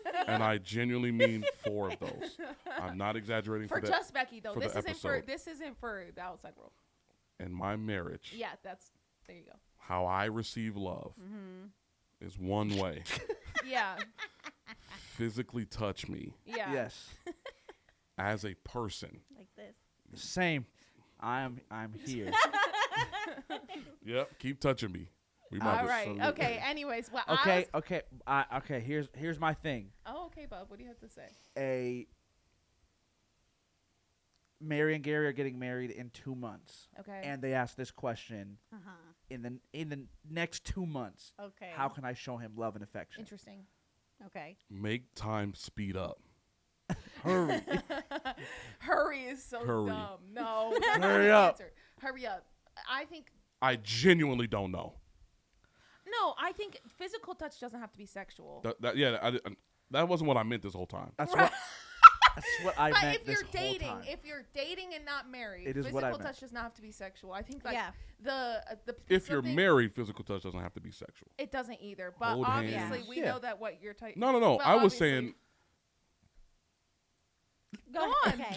this. and I genuinely mean 4 of those. I'm not exaggerating For for that. just Becky though. for the This isn't for episode. this isn't for the outside world. In my marriage, Yeah, that's There you go. How I receive love is one way. Yeah. Physically touch me Yeah. Yes. as a person. Like this. Same. I'm here. Yep. Keep touching me. We All might right. salute. Okay. Anyways, well, Okay. Okay. Here's my thing. Oh, okay, Bub. What do you have to say? Mary and Gary are getting married in 2 months, Okay. and they ask this question in the next 2 months. Okay. How can I show him love and affection? Interesting. Okay. Make time speed up. Hurry. Hurry is so Hurry. dumb. No. That's Hurry not the up. answer. Hurry up. I think. I genuinely don't know. No, I think physical touch doesn't have to be sexual. That wasn't what I meant this whole time. That's Right. what I But meant if this you're dating, whole time. if you're dating and not married, It is what I physical meant. touch does not have to be sexual. I think like Yeah. the If you're something- married, physical touch doesn't have to be sexual. it doesn't either. But Hold obviously, hands. we Yeah. know that what you're talking. No. But I was obviously- saying, Go on. Okay.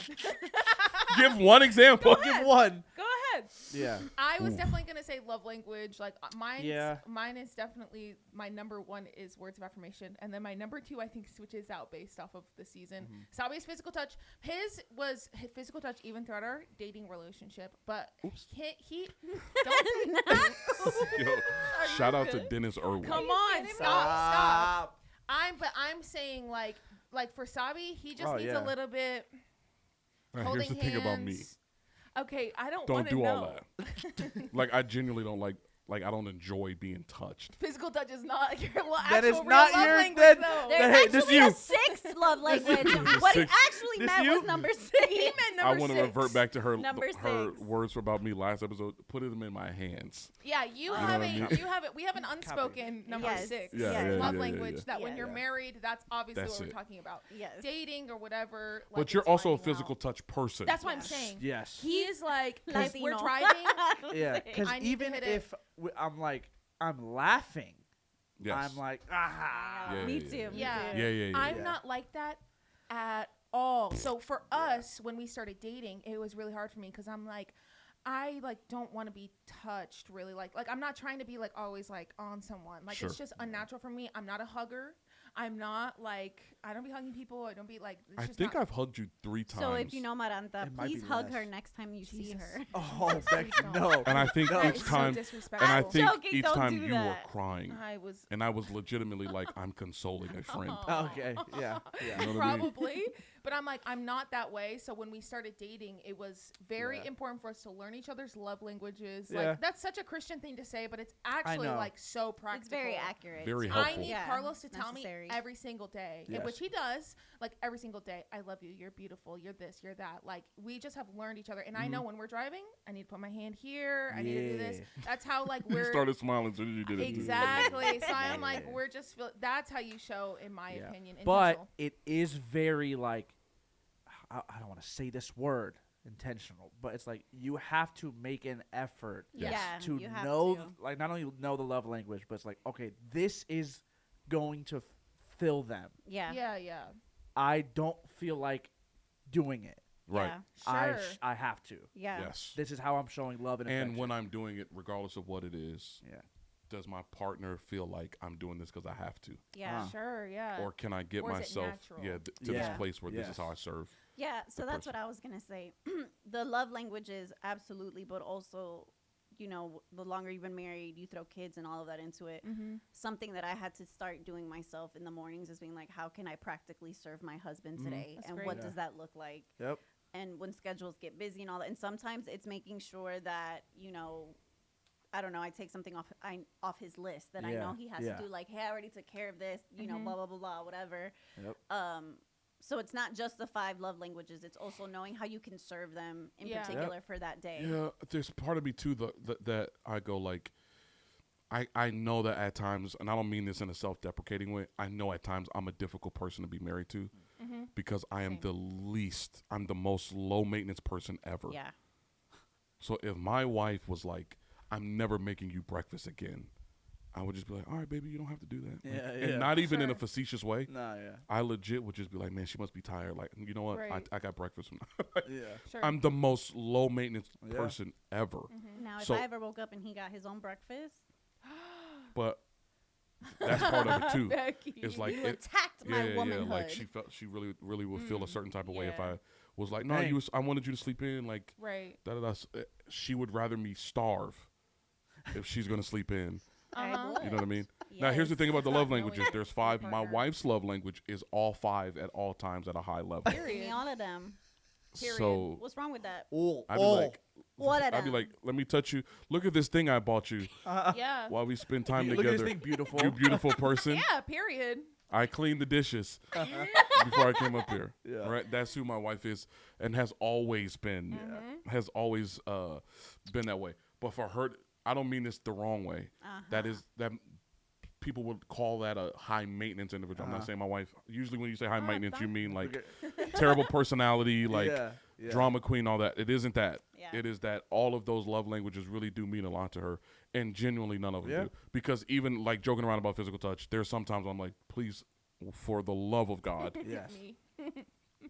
give one example. Give one. Go ahead. Yeah. I was Oof. definitely gonna say love language. Like Yeah. mine is definitely my number one is words of affirmation, and then my number two I think switches out based off of the season. Sabi's physical touch. His was physical touch even throughout our dating relationship, but Oops. he don't say Yo, shout out to Dennis Irwin. Come on, kidding me? stop. I'm saying like for Sabi, he just Oh, needs yeah. a little bit. Now, Holding here's the thing about me. hands. Okay, I don't Don't want to do know. all that. Like, I genuinely don't like I don't enjoy being touched. Physical touch is not your That is actual not real love your- language, that- though. that- There's Hey, this actually you. a sixth love language. This What he six. actually This meant you. was number 6. He meant I number want to six. revert back to her Number her 6. words about me last episode. Put them in my hands. Yeah, you know have what I it. mean? You have it. We have an unspoken number Yes. 6 Yeah, yeah, love yeah, language yeah. that when Yeah. you're Yeah. married, that's obviously That's what we're it. talking about. Yes. Dating or whatever. Like, But you're it's also a finding physical out. touch person. That's what I'm Yeah. saying. Yes. He's like, if we're Latino. driving, Yeah. Because I need to even hit it. if I'm laughing, Yes. I'm like, ah. Yeah, Me yeah, too. yeah, Me Yeah. too. Yeah. I'm Yeah. not like that at all. So for us, when we started dating, it was really hard for me because I'm like, I like don't want to be touched really like I'm not trying to be like always like on someone. Like Sure. it's just unnatural for me. I'm not a hugger. I'm not like I don't be hugging people. I don't be like it's I just think not, I've hugged you 3 times. So if you know Maranta, It might please be hug less. her next time you see Jesus. her. Oh, Becky, Please don't. no. And I think No. that each is time, so and disrespectful. I think joking, each don't time do you were that. crying, I was and I was legitimately like, I'm consoling a friend. Okay. Yeah. Yeah. You know what I mean? probably, but I'm like I'm not that way. So when we started dating, it was very Yeah. important for us to learn each other's love languages. Yeah. Like that's such a Christian thing to say, but it's actually know. like so practical. It's very accurate. Very I helpful. need Yeah, Carlos to tell necessary. me every single day, Yes. which he does, like every single day. I love you. You're beautiful. You're this. You're that. Like we just have learned each other, and I know when we're driving, I need to put my hand here. I need to do this. Yeah. That's how like You we're started smiling as soon as you did it. exactly. So I'm like Yeah. we're just feel. That's how you show, in my Yeah. opinion. But intentional. it is very like, I don't want to say this word, intentional, but it's like you have to make an effort Yes. Yeah, to you have know, to. like not only know the love language, but it's like, okay, this is going to fill them. Yeah. Yeah. I don't feel like doing it. Right. Yeah. Sure. I have to. Yeah. Yes. This is how I'm showing love and affection. And when I'm doing it, regardless of what it is, Yeah. does my partner feel like I'm doing this because I have to? Yeah. Sure. Yeah. Or can I get Or is it myself natural? to Yeah. this place where this is Yes. how I serve? Yeah, so the that's person. what I was going to say. The love languages, absolutely, but also, you know, the longer you've been married, you throw kids and all of that into it. Mm-hmm. Something that I had to start doing myself in the mornings is being like, how can I practically serve my husband today? That's And great. what Yeah. does that look like? Yep. And when schedules get busy and all that. And sometimes it's making sure that, you know, I don't know, I take something off his list that I Yeah, know he has yeah. to do. Like, hey, I already took care of this, you know, Mhm. blah, blah, blah, blah, whatever. Yep. So it's not just the 5 love languages. It's also knowing how you can serve them in Yeah. particular for that day. Yeah, there's part of me too that I go like, I know that at times, and I don't mean this in a self-deprecating way. I know at times I'm a difficult person to be married to Mm-hmm. because I am Same. I'm the most low maintenance person ever. Yeah. So if my wife was like, I'm never making you breakfast again, I would just be like, all right, baby, you don't have to do that. Yeah, And yeah. not even in a facetious way. Nah, yeah. I legit would just be like, man, she must be tired. Like, you know what? Right. I got breakfast. Yeah. Sure. I'm the most low maintenance Yeah. person ever. Now, if So- I ever woke up and he got his own breakfast, But that's part of it too. Becky. It's like you it, attacked my womanhood. Like she really would feel a certain type of way if yeah. I was like, no, Dang. I wanted you to sleep in. Like, right. she would rather me starve if she's gonna sleep in. I Uh-huh. would. You know what I mean? Now, here's the thing about the Not love knowing languages. There's your 5. My partner. wife's love language is all 5 at all times at a high level. Give me Period. all of them. Period. So What's wrong with that? Oh, I'd be like, What of I'd be them? like, let me touch you. Look at this thing I bought you Yeah. while we spend time look at this together. thing, beautiful. You beautiful person. Yeah. Period. I cleaned the dishes before I came up here. Yeah. Right? That's who my wife is and has always been. Has always been that way. But for her, I don't mean this the wrong way. That people would call that a high maintenance individual. I'm not saying my wife. Usually when you say high maintenance, you mean like terrible personality, like Yeah. drama queen, all that. It isn't that. Yeah. It is that all of those love languages really do mean a lot to her, and genuinely none of them Yeah. do. Because even like joking around about physical touch, there's sometimes I'm like, please, for the love of God, Yes. Me.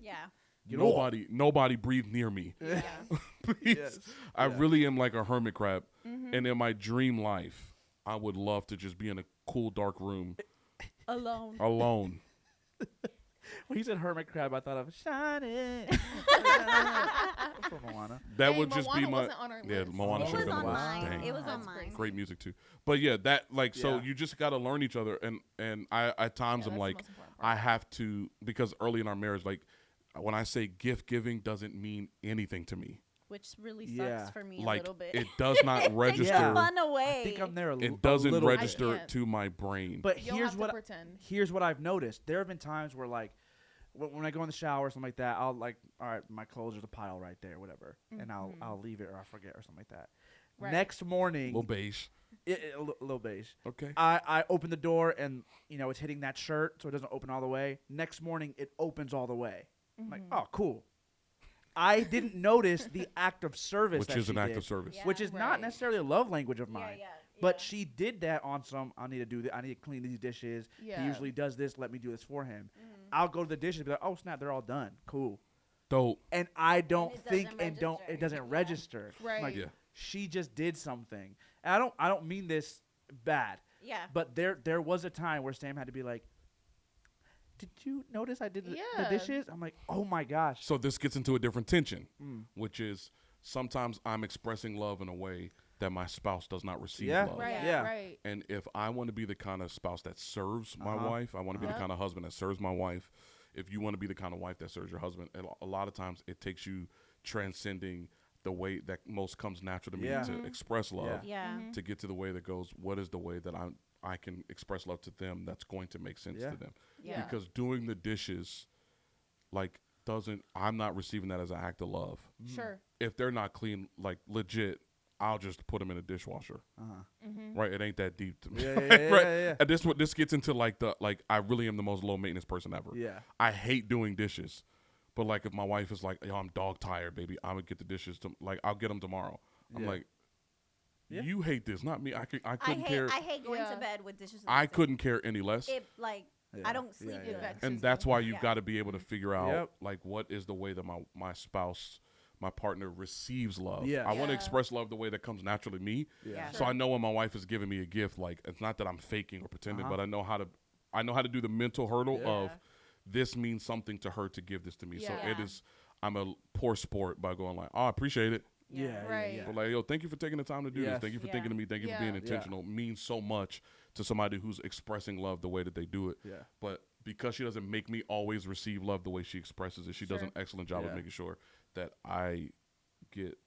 Yeah. Get off. nobody breathe near me. Yeah. Please. Yes. I Yeah. really am like a hermit crab, and in my dream life, I would love to just be in a cool dark room Alone. alone. When he said hermit crab, I thought of shining. From Moana. That Hey, would just be Moana my wasn't on our yeah. list. Moana It should have was been on on the list. mine. Dang. It was That's on mine. crazy. Great music too. But yeah, that like so Yeah. you just got to learn each other, and I at times Yeah, I'm that's the like most important part. I have to, because early in our marriage, like when I say gift giving doesn't mean anything to me. Which really sucks Yeah. for me a Like little bit. it does not Takes register. Yeah. the fun away. I think I'm there a It doesn't little bit. register can't. to my brain. But You'll here's have what to pretend. here's what I've noticed. There have been times where like when I go in the shower or something like that, I'll like, all right, my clothes are the pile right there, whatever, and I'll leave it or I forget or something like that. Right. Next morning, little beige. a little beige. Okay. I open the door and it's hitting that shirt, so it doesn't open all the way. Next morning, it opens all the way. I'm like, oh, cool. I didn't notice the act of service, Which that is she an act did, of service. Yeah. which is not Right. necessarily a love language of mine. yeah. But she did that on some. I need to do that. I need to clean these dishes. Yeah. He usually does this. Let me do this for him. I'll go to the dishes and be like, oh snap, they're all done. Cool. Dope. And I don't it think doesn't and don't register. it doesn't Yeah. register. I'm Right. like, Yeah. she just did something. And I don't mean this bad. Yeah. But there was a time where Sam had to be like, did you notice I did the Yeah. dishes? I'm like, oh my gosh. So this gets into a different tension, which is sometimes I'm expressing love in a way that my spouse does not receive Yeah. love. Right. Yeah. Right. And if I want to be the kind of spouse that serves my Uh-huh. wife, I want to be the Yep. kind of husband that serves my wife. If you want to be the kind of wife that serves your husband, a lot of times it takes you transcending the way that most comes natural to me Yeah. to express love, Yeah. to get to the way that goes, what is the way that I can express love to them that's going to make sense Yeah. to them? Yeah. Because doing the dishes, like, I'm not receiving that as an act of love. Sure. If they're not clean, like legit, I'll just put them in a dishwasher. Right? It ain't that deep to me. Yeah, yeah, yeah, right? yeah. And this gets into like I really am the most low maintenance person ever. Yeah. I hate doing dishes, but like if my wife is like, yo, I'm dog tired, baby, I'm gonna get the dishes. I'll get them tomorrow. I'm Yeah. like, Yeah. you hate this, not me. I couldn't I care. hate going Yeah. to bed with dishes. in the I sink. couldn't care any less. It like Yeah. I don't sleep Yeah, in yeah. It bed. vexes And that's why you've Yeah. got to be able to figure out Yep. like what is the way that my spouse, my partner receives love. Yeah. I want to Yeah. express love the way that comes naturally to me. Yeah. So I know when my wife is giving me a gift, like it's not that I'm faking or pretending, Uh-huh. but I know how to do the mental hurdle Yeah. of this means something to her to give this to me. So Yeah. it is I'm a poor sport by going like, oh, I appreciate it. Yeah. Right. Yeah. But like, yo, thank you for taking the time to do Yes. this. Thank you for Yeah. thinking of me. Thank you for Yeah. being Yeah. intentional. Means so much to somebody who's expressing love the way that they do it. Yeah. But because she doesn't make me always receive love the way she expresses it, she does Sure. an excellent job of Yeah. making sure that I get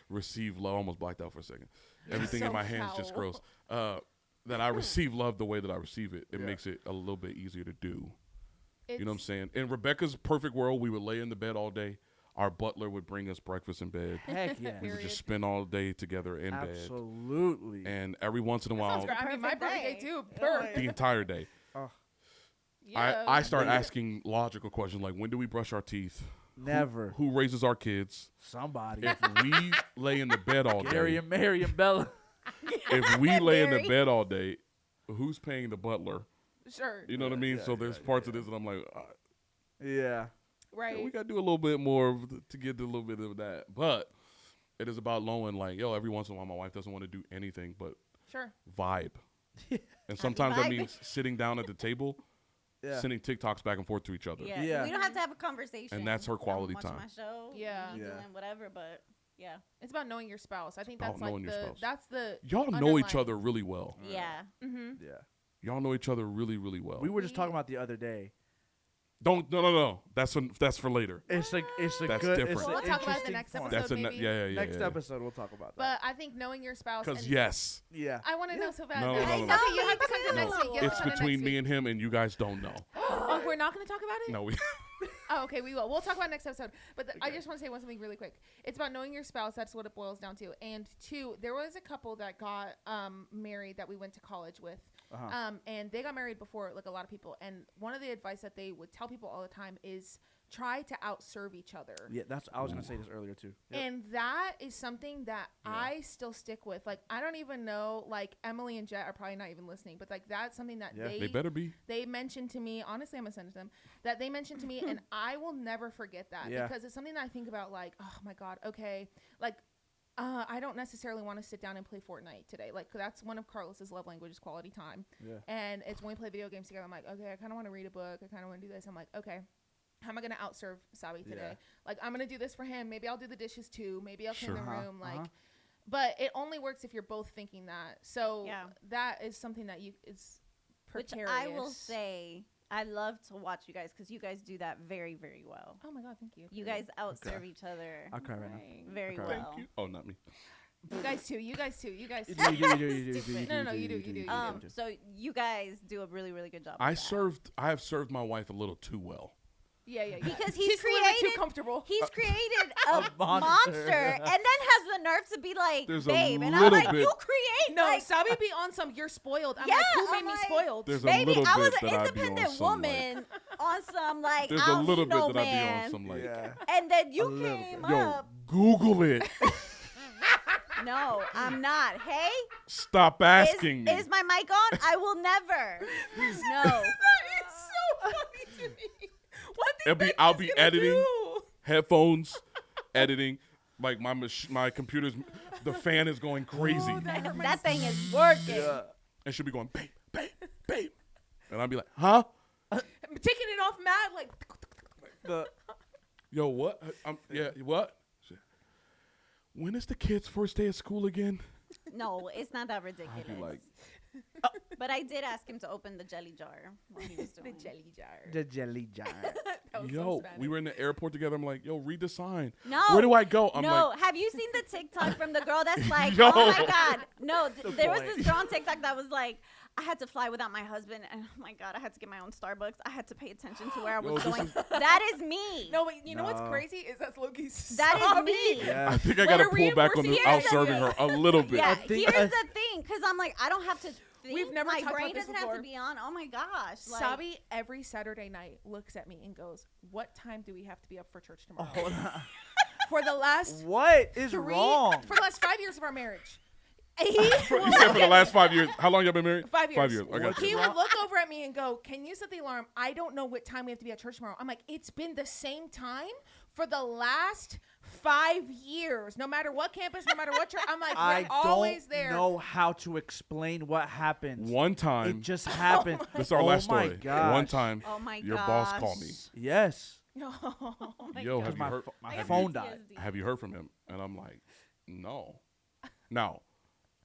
receive love. I almost blacked out for a second. Everything in so my hands just foul. gross. That I receive love the way that I receive it. It Yeah. makes it a little bit easier to do. It's, You know what I'm saying? In Rebecca's perfect world, we would lay in the bed all day. Our butler would bring us breakfast in bed. Heck yeah. We would Period. just spend all day together in bed. Absolutely. And every once in a Sounds while, great. I mean, my Perfect birthday day. too. Oh, Perfect. the entire day, Yeah. I start asking logical questions like, when do we brush our teeth? Never. Who raises our kids? Somebody. If we lay in the bed all Gary day, and Mary and Bella. if we lay in the Very. bed all day, who's paying the butler? Sure. You know what I mean? Yeah, So there's parts of this that I'm like, Yeah. Right. we got to do a little bit more to get a little bit of that. But it is about knowing, like, yo, every once in a while, my wife doesn't want to do anything but Sure. vibe. And sometimes that vibe. means sitting down at the table, Yeah. sending TikToks back and forth to each other. Yeah. Yeah. We don't have to have a conversation. And that's her quality I'm watching time. my show. Yeah. me Yeah. Doing whatever, but yeah. It's about knowing your spouse. I think about that's like knowing your spouse. that's the Y'all know each underlying- other really well. Yeah. Mm-hmm. Yeah. Y'all know each other really, really well. We were just talking about the other day. No. That's for later. It's a That's good. different. It's Well, we'll an talk about it the interesting next point. episode. That's a maybe. yeah. Next episode we'll talk about But that. I think knowing your spouse. Because and- yes, Yeah. I want to know so bad. No, now. no, no, Okay, no. you have to come to no, next week. You have it's to come to between next me week. and him, and you guys don't know. Oh, we're not going to talk about it? No, we. Oh, okay, we will. We'll talk about it next episode. But I Okay. just want to say something really quick. It's about knowing your spouse. That's what it boils down to. And two, there was a couple that got married that we went to college with. Uh-huh. And they got married before, like a lot of people. And one of the advice that they would tell people all the time is try to outserve each other. Yeah, I was gonna say this earlier too. Yep. And that is something that Yeah. I still stick with. Like, I don't even know, like, Emily and Jet are probably not even listening, but, like, that's something that Yeah. They better be. they mentioned to me. Honestly, I'm going to send it to them. That they mentioned to me, and I will never forget that. Yeah. Because it's something that I think about, like, oh, my God, okay. Like, I don't necessarily want to sit down and play Fortnite today. Like, 'cause that's one of Carlos's love languages, quality time. Yeah. And it's when we play video games together, I'm like, okay, I kind of want to read a book. I kind of want to do this. I'm like, okay. How am I going to outserve Sabi today? Yeah. Like, I'm going to do this for him. Maybe I'll do the dishes too. Maybe I'll clean Sure. the Uh-huh, room. Like, uh-huh. but it only works if you're both thinking that. So Yeah. that is something that is Which precarious. I will say, I love to watch you guys because you guys do that very, very well. Oh my God, thank you. You guys outserve each other I'll cry right now. very Okay. well. Thank you. Oh, not me. You guys too. You guys too. You guys You too. do, you do, you do, Stupid. No, you do. So you guys do a really, really good job. I with that. have served my wife a little too well. Yeah. Because She's he's a little bit too created. comfortable. He's created a A monster. monster, and then has the nerve to be like, There's a "Babe," and I'm little like, bit- "You create." No, like, Sabi be on some. You're spoiled. I'm Yeah, like, who made I'm me like, spoiled? There's a baby, little I was bit an that I be on independent some, like- woman on some like, There's I a don't little need bit no that I be man. on some like. Yeah. And then A you little came bit. Yo, up. Google it. No, I'm not. Hey, Stop asking me. is my mic on? I will never. No. That is so funny to me. One thing I'll Becky's be gonna editing. do. Headphones, editing. Like my computer's, the fan is going crazy, That thing is working. Yeah. and she'll be going, babe, and I'll be like, huh? I'm taking it off mad. Like, The Yo, what? Yeah, what? When is the kid's first day of school again? No, it's not that I'll ridiculous. be like, But I did ask him to open the jelly jar while he was the doing it. jelly jar. the jelly jar. That was so yo, Spanish. we were in the airport together. I'm like, yo, read the sign. No. Where do I go? I'm No, like, have you seen the TikTok from the girl that's like, Yo. oh my God. No, The there was point. this girl on TikTok that was like, I had to fly without my husband, and oh my God, I had to get my own Starbucks. I had to pay attention to where I Yo, was this going. is- That is me. No, but you know what's No. crazy is that's Loki's. That is me. Yeah. I think I Let gotta her pull back on the reinforce out the serving area. her a little bit. Yeah, think- here's the thing, because I'm like, I don't have to think. We've never my talked brain about this doesn't have to before. be on. Oh my gosh. Like, Sabi every Saturday night looks at me and goes, "What time do we have to be up for church tomorrow?" Hold on. For the last What is three, wrong? for the last 5 years of our marriage, he You said for the last 5 years. How long y'all been married? 5 years. 5 years. I got What's you. He wrong? would look over at me and go, "Can you set the alarm? I don't know what time we have to be at church tomorrow." I'm like, "It's been the same time for the last 5 years. No matter what campus, no matter what church." I'm like, I "We're always don't there." know how to explain what happened. One time, It just happened. this is our Oh last my story. gosh. One time, oh my your gosh. boss called me. Yes. No. Oh my Yo, gosh. have you My, heard? my have phone you, died. PTSD. Have you heard from him? And I'm like, no. Now,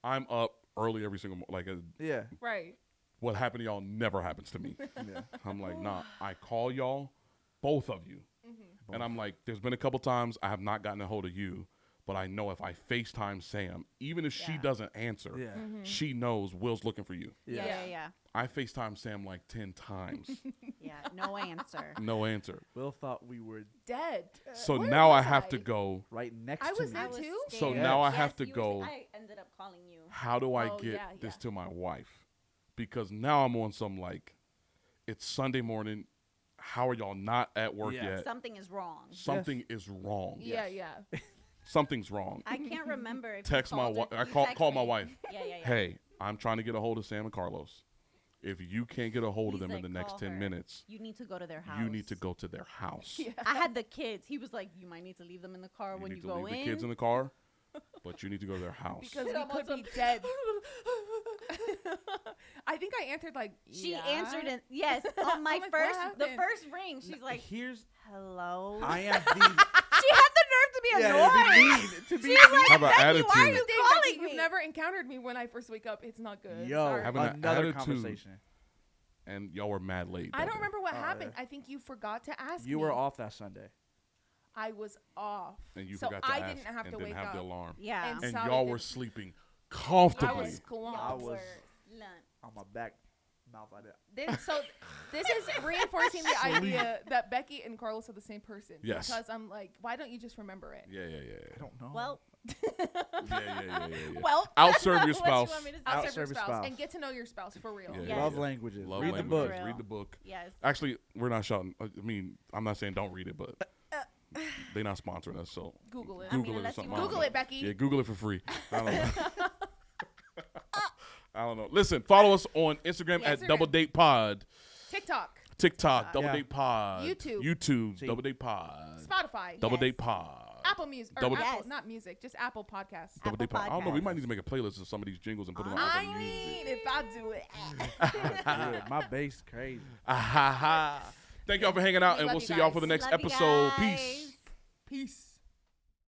I'm up early every single like Yeah. Right. what happened to y'all never happens to me. Yeah. I'm like, nah. I call y'all, both of you, Mm-hmm. and I'm like, there's been a couple times I have not gotten a hold of you, but I know if I FaceTime Sam, even if she Yeah. doesn't answer, Yeah. she knows Will's looking for you. Yeah, Yeah. yeah, I FaceTime Sam like 10 times, yeah. No answer. no answer. Will thought we were Dead. So Where now I was have to go. right next I to was me. there I was too? So scared. now I Yes, have to you were- go. I ended up calling you. How do I Oh, get yeah, this yeah. to my wife? Because now I'm on some like, it's Sunday morning. How are y'all not at work Yeah. yet? Something is wrong. Something is wrong. Yeah, yeah. something's wrong. I can't remember. If Text you my called wife. or- I you call text my me. wife. Yeah. Hey, I'm trying to get a hold of Sam and Carlos. If you can't get a hold of He's them in like, the next "Call 10 her. minutes, You need to go to their house. you need to go to their house. Yeah. I had the kids. He was like, you might need to leave them in the car when need you to go leave in. the kids in the car, but you need to go to their house. Because I'm we could also- be dead. I think I answered like She yeah. answered it. Yes, on my I'm like, what the happened? first ring. She's like, here's hello. I am the She had the nerve to be annoyed. to be She's like, Have an Becky, attitude. why are you Dang, calling Becky, me? You've never encountered me when I first wake up. It's not good. yo Sorry. Having an another attitude. conversation. And y'all were mad late. I that don't day. remember what Oh, happened. yeah. I think you forgot to ask You me. were off that Sunday. I was off. And you so forgot to I ask didn't have and to didn't wake have up. the alarm. Yeah. And And Sally y'all were didn't. sleeping I comfortably. was glum. I was Lunch. on my back, mouth like that. This is reinforcing the idea that Becky and Carlos are the same person. Yes. Because I'm like, why don't you just remember it? Yeah. I don't know. Well, Yeah. well. Outserve your what you spouse. want me to say. Outserve Outserve your your spouse spouse. and get to know your spouse for real. Yeah, Yes. Love languages. Love Read languages. the book. Real. Read the book. Yes. Actually, we're not shouting. I mean, I'm not saying don't read it, but they're not sponsoring us, so Google it. Google it or unless you something. I don't Google know. it, Becky. Yeah, Google it for free. I don't know. I don't know. Listen, follow us on Instagram Yeah, at Instagram. Double Date Pod, TikTok, TikTok, Double Yeah. Date Pod, YouTube. See. Double Date Pod, Spotify, Double Yes. Date Pod, Apple Music, or Double- Apple, Yes. not music, just Apple Podcasts. Double Date Apple Pod. I don't know. We Podcasts. might need to make a playlist of some of these jingles and put them on I Apple Music. mean, if I do it. Yeah, my bass crazy. Thank y'all for hanging out, We and love we'll you see y'all guys. for the next Love you episode. guys. Peace. Peace.